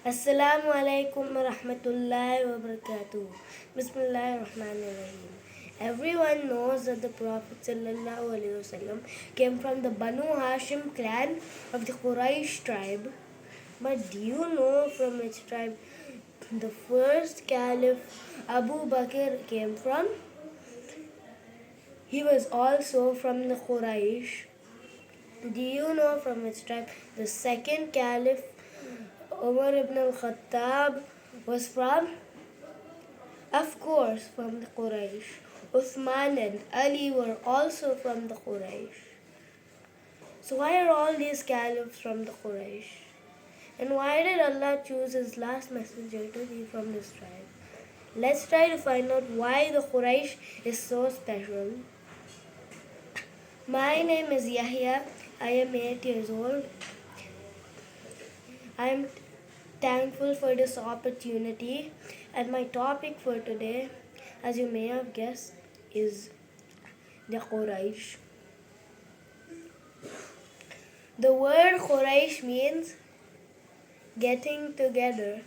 Assalamu alaikum wa rahmatullahi wa barakatuh. Bismillahir Rahmanir Rahim. Everyone knows that the Prophet ﷺ came from the Banu Hashim clan of the Quraysh tribe. But do you know from which tribe the first Caliph Abu Bakr came from? He was also from the Quraysh. Do you know from which tribe the second Caliph Umar ibn al-Khattab was from? Of course, from the Quraysh. Uthman and Ali were also from the Quraysh. So why are all these caliphs from the Quraysh? And why did Allah choose His last messenger to be from this tribe? Let's try to find out why the Quraysh is so special. My name is Yahya. I am 8 years old. I am thankful for this opportunity, and my topic for today, as you may have guessed, is the Quraysh. The word Quraysh means getting together.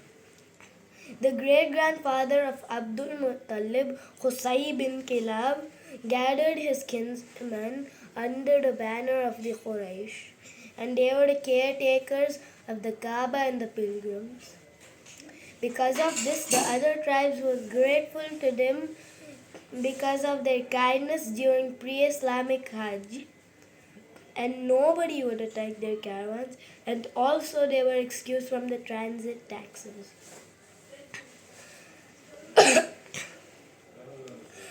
The great-grandfather of Abdul Muttalib, Qusay bin Kilab, gathered his kinsmen under the banner of the Quraysh, and they were the caretakers of the Kaaba and the pilgrims. Because of this, the other tribes were grateful to them because of their kindness during pre-Islamic Hajj, and nobody would attack their caravans, and also they were excused from the transit taxes.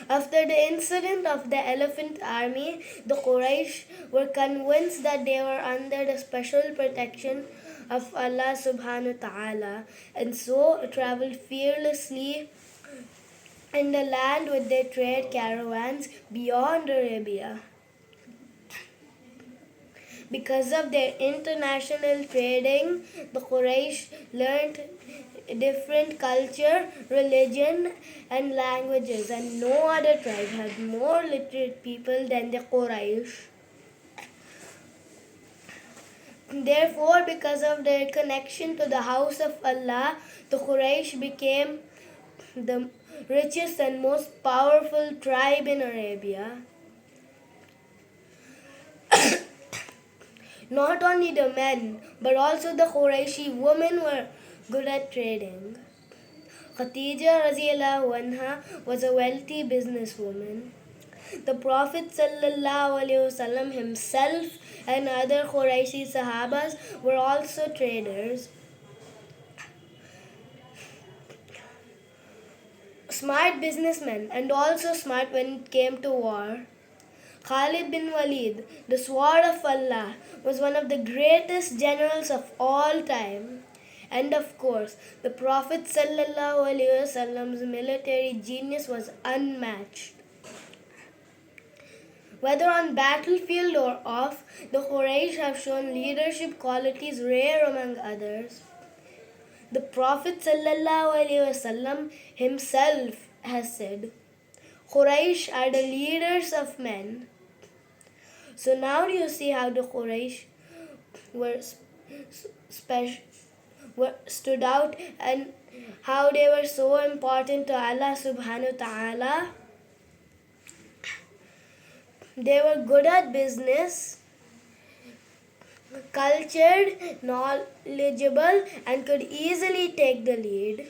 After the incident of the elephant army, the Quraysh were convinced that they were under the special protection of Allah subhanahu wa ta'ala, and so traveled fearlessly in the land with their trade caravans beyond Arabia. Because of their international trading, the Quraysh learned different culture, religion, and languages, and no other tribe had more literate people than the Quraysh. Therefore, because of their connection to the house of Allah, the Quraysh became the richest and most powerful tribe in Arabia. Not only the men, but also the Qurayshi women were good at trading. Khadija radhiyallahu anha was a wealthy businesswoman. The Prophet ﷺ himself and other Qurayshi Sahabas were also traders. Smart businessmen, and also smart when it came to war. Khalid bin Walid, the sword of Allah, was one of the greatest generals of all time. And of course, the Prophet ﷺ's military genius was unmatched. Whether on battlefield or off, the Quraysh have shown leadership qualities rare among others. The Prophet ﷺ himself has said, Quraysh are the leaders of men. So now do you see how the Quraysh stood out and how they were so important to Allah subhanahu wa ta'ala? They were good at business, cultured, knowledgeable, and could easily take the lead.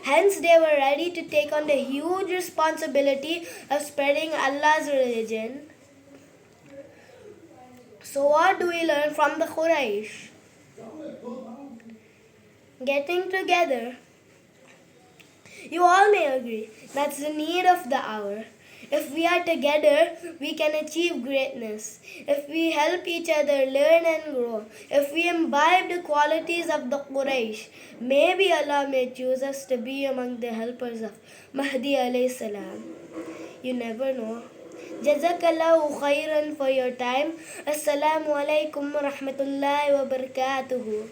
Hence, they were ready to take on the huge responsibility of spreading Allah's religion. So what do we learn from the Quraysh? Getting together. You all may agree that's the need of the hour. If we are together, we can achieve greatness. If we help each other learn and grow, if we imbibe the qualities of the Quraysh, maybe Allah may choose us to be among the helpers of Mahdi alayhi salam. You never know. Jazakallahu khairan for your time. Assalamu alaikum wa rahmatullahi wa barakatuhu.